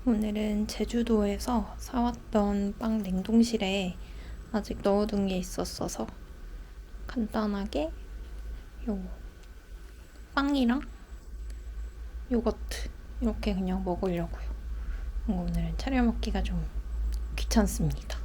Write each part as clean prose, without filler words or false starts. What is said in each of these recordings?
오늘은 제주도에서 사왔던 빵 냉동실에 아직 넣어둔 게 있었어서 간단하게 요 빵이랑 요거트 이렇게 그냥 먹으려고요. 오늘은 차려 먹기가 좀 귀찮습니다.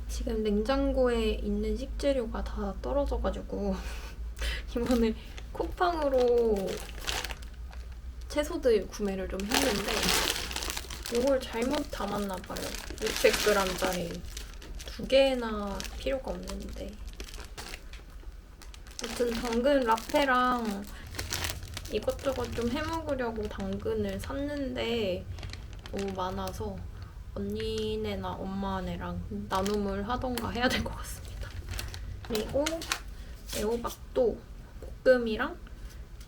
지금 냉장고에 있는 식재료가 다 떨어져가지고 이번에 쿠팡으로 채소들 구매를 좀 했는데 이걸 잘못 담았나봐요. 600g짜리 2개나 필요가 없는데 아무튼 당근 라페랑 이것저것 좀 해먹으려고 당근을 샀는데 너무 많아서 언니네나 엄마네랑 나눔을 하던가 해야 될 것 같습니다. 그리고 애호박도 볶음이랑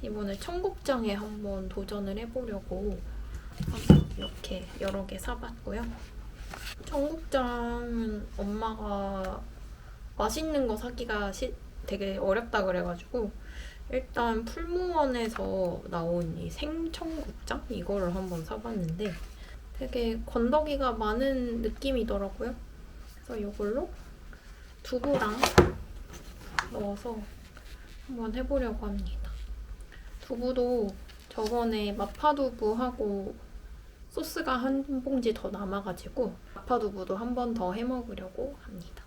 이번에 청국장에 한번 도전을 해보려고 이렇게 여러 개 사봤고요. 청국장은 엄마가 맛있는 거 사기가 되게 어렵다 그래가지고 일단 풀무원에서 나온 이 생청국장 이거를 한번 사봤는데 되게 건더기가 많은 느낌이더라고요. 그래서 이걸로 두부랑 넣어서 한번 해보려고 합니다. 두부도 저번에 마파두부하고 소스가 한 봉지 더 남아가지고 마파두부도 한 번 더 해먹으려고 합니다.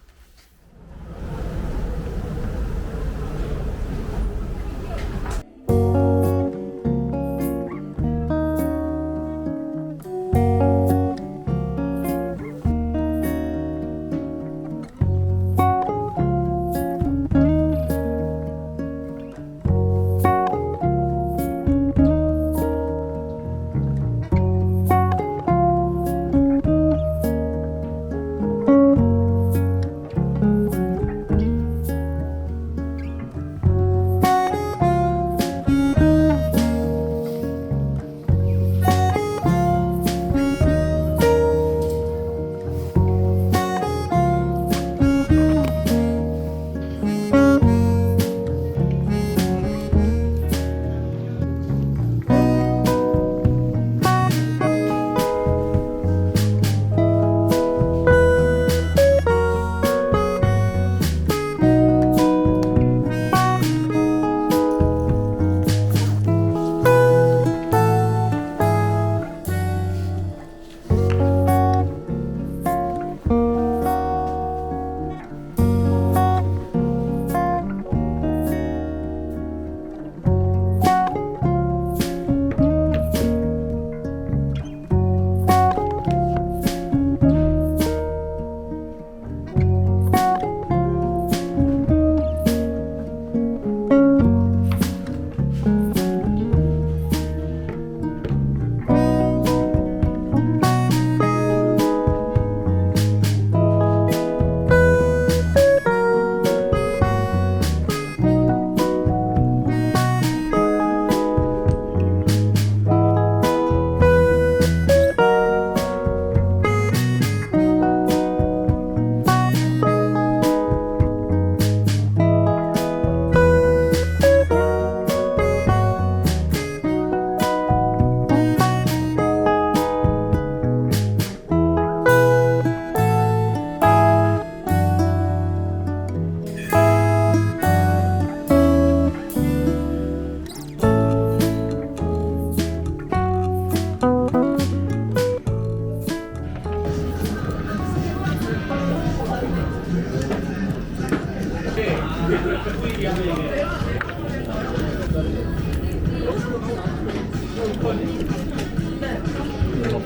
이거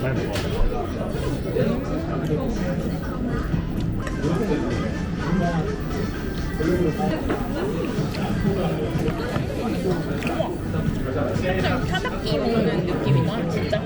빨리 먹어. 살짝 타닥기 먹는 느낌이다 진짜.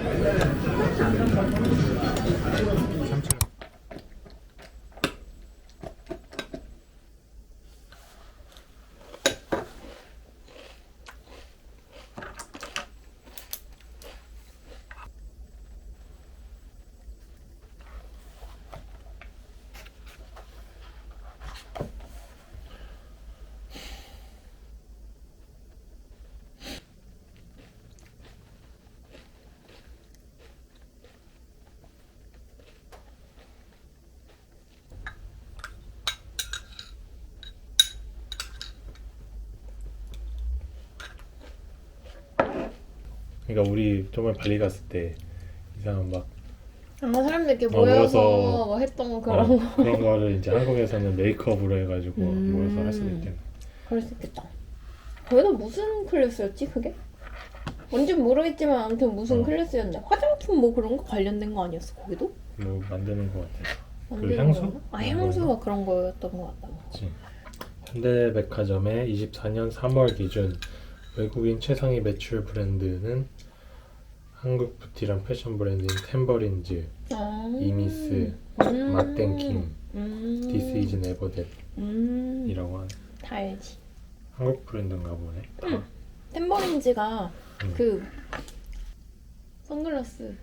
그러니까 우리 저번에 발리 갔을 때 이상한 막 사람들 이렇게 모여서 뭐 했던 그런 거. 그런 거를 이제 한국에서는 메이크업으로 해가지고 모여서 할 수도 있겠네. 그럴 수 있겠다. 거기다 무슨 클래스였지 그게? 뭔진 모르겠지만 아무튼 무슨 클래스였냐. 화장품 뭐 그런 거 관련된 거 아니었어 거기도? 뭐 만드는 거 같아. 그 만드는 향수? 거였나? 아 향수가 그런 거였던 것 같다. 그치. 현대백화점의 24년 3월 기준 외국인 최상위 매출 브랜드는 한국 뷰티랑 패션 브랜드인 템버린즈, 이미스, 맛땡킹, This is never that 이라고 하는 다 알지. 한국 브랜드인가 보네. 템버린즈가 그 선글라스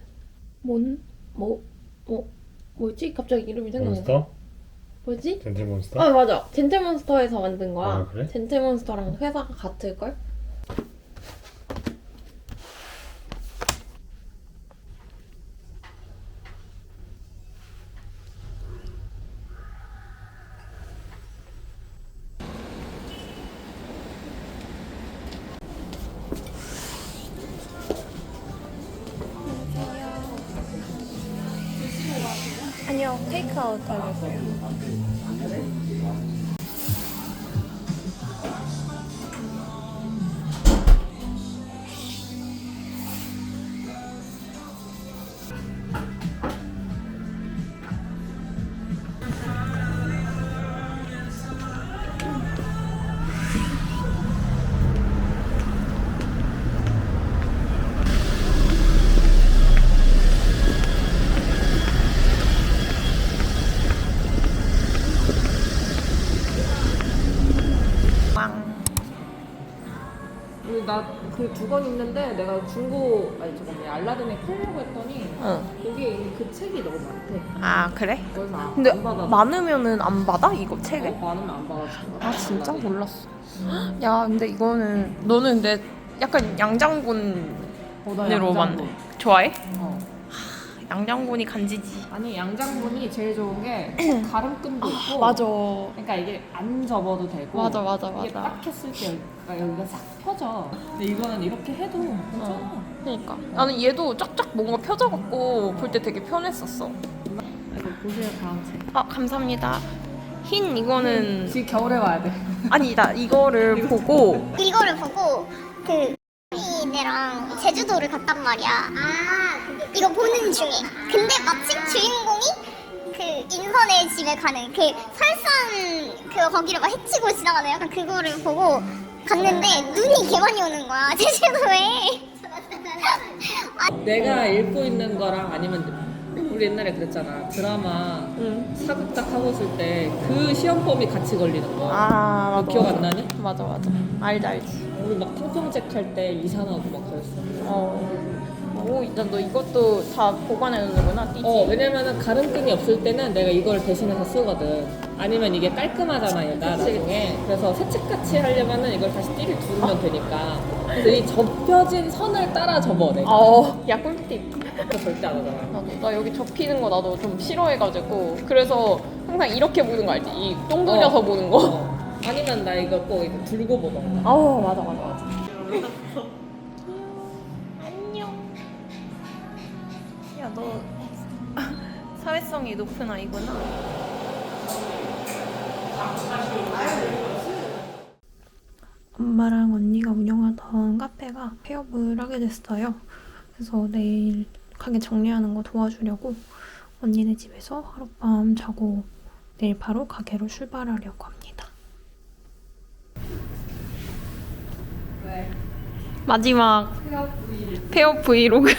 뭐지? 갑자기 이름이 생각나. 몬스터? 뭐지? 젠틀몬스터? 아 맞아. 젠틀몬스터에서 만든 거야. 아, 그래? 젠틀몬스터랑 회사가 같을걸? 아니요, 테이크아웃 하려고요. 나 그 두 권 있는데 내가 중고 알라딘에 팔려고 했더니 거기에 이미 그 책이 너무 많대. 아 그래? 그래서 근데 안 받아. 많으면은 안 받아? 이거 책을? 많으면 안 받아주는 거야. 아 진짜? 몰랐어. 야 근데 이거는 너는 근데 약간 양장군으로 봤네. 좋아해? 어. 양장군이 간지지. 아니 양장분이 제일 좋은 게 가름끈도 있고. 맞아. 그러니까 이게 안 접어도 되고. 맞아. 이게 딱 했을 때 여기가 싹 펴져. 근데 이거는 이렇게 해도 괜찮아. 그러니까 나는 얘도 쫙쫙 뭔가 펴져갖고 볼 때 되게 편했었어. 이거 보세요 다음 책. 아 감사합니다. 흰 이거는 지금 겨울에 와야 돼. 아니다 이거를 보고 이거를 보고 그 이네랑 제주도를 갔단 말이야. 이거 보는 중에. 근데 마침 주인공이 그 인선의 집에 가는 그 설산 그 거기를 막 헤치고 지나가는 약간 그거를 보고 갔는데 눈이 개 많이 오는 거야 제주도에. 내가 읽고 있는 거랑 아니면 우리 옛날에 그랬잖아 드라마 사극딱 하고 있을 때 그 시험범위 같이 걸리는 거. 아 너 기억 안 나니? 맞아 알지. 우리 막 탕평책 할 때 이산하고 막 그랬어. 오 일단 너 이것도 다 보관해 놓는구나. 띠지. 왜냐면은 가름끈이 없을 때는 내가 이걸 대신해서 쓰거든. 아니면 이게 깔끔하잖아 얘가 나중에. 그래서 새책같이 하려면은 이걸 다시 띠를 두르면 되니까. 그래서 이 접혀진 선을 따라 접어 내가. 야 꿀팁. 그거 절대 안 하잖아. 나 여기 접히는 거 나도 좀 싫어해가지고 그래서 항상 이렇게 보는 거 알지? 이 똥 돌려서 보는 거. 아니면 나 이거 꼭 이렇게 들고 보던가. 맞아. 안녕. 야 너 사회성이 높은 아이구나. 엄마랑 언니가 운영하던 카페가 폐업을 하게 됐어요. 그래서 내일 가게 정리하는 거 도와주려고 언니네 집에서 하룻밤 자고 내일 바로 가게로 출발하려고 합니다. 마지막 폐업 브이로그.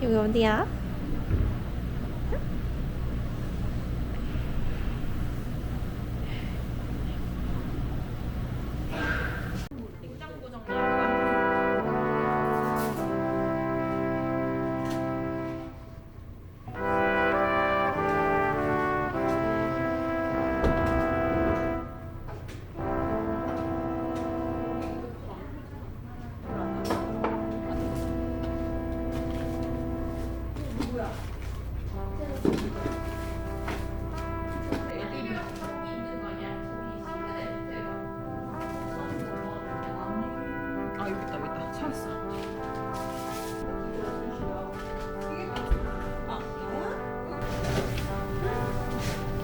여기 어디야? 아 여기 있다 찾았어.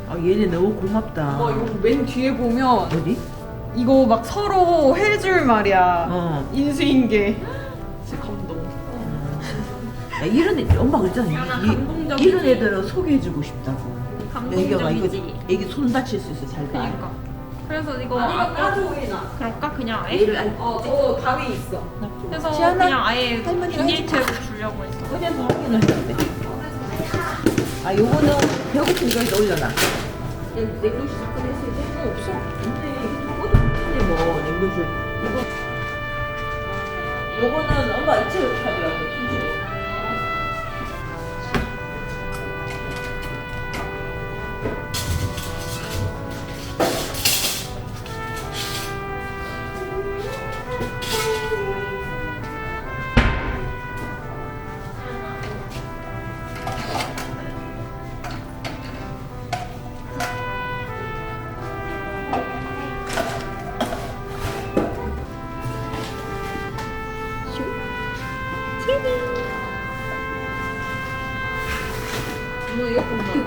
아 얘네 너무 고맙다. 이거 맨 뒤에 보면 어디? 이거 막 서로 해줄 말이야. 어. 인수인계. 진짜 감동. 야, 이런 애 엄마 그랬잖아. 감동적이지. 이런 애들은 소개해주고 싶다고. 애기가 이거 감동적이지. 애기 손 다칠 수 있어 잘 봐. 그러니까. 그래서 이거 아니면 까조이나. 그럴까? 그냥 아예? 얘를 아니 감이 있어. 그래서 지안아, 그냥 아예 할머니가 비닐채로 주려고 했어. 그냥 밖에 넣었는데. 아 요거는 배고픈 거에다 올려놔. 냉동실 잠깐 했을 때? 없어. 근데 이거 근데 뭐 냉동실 이거 요거는 엄마 이체로 사더라고 kim치로.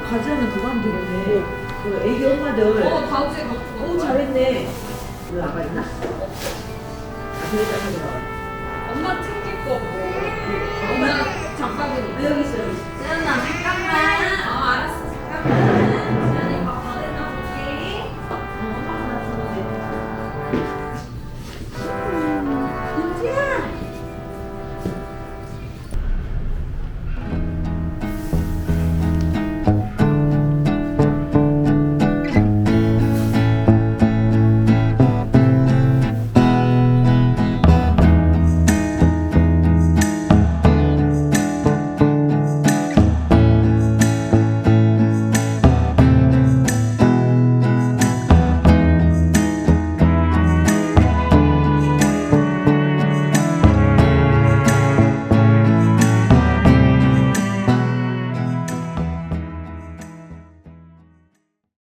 과자는 그거 하면 되겠네. 그 애기 엄마들. 다음 주에 갖고 오 잘했네. 왜 아가 있나? 아 그랬다 하더라. 엄마 챙길 거 뭐. 엄마 잠깐만. 여기 있어. 아 알았어. 잠깐만.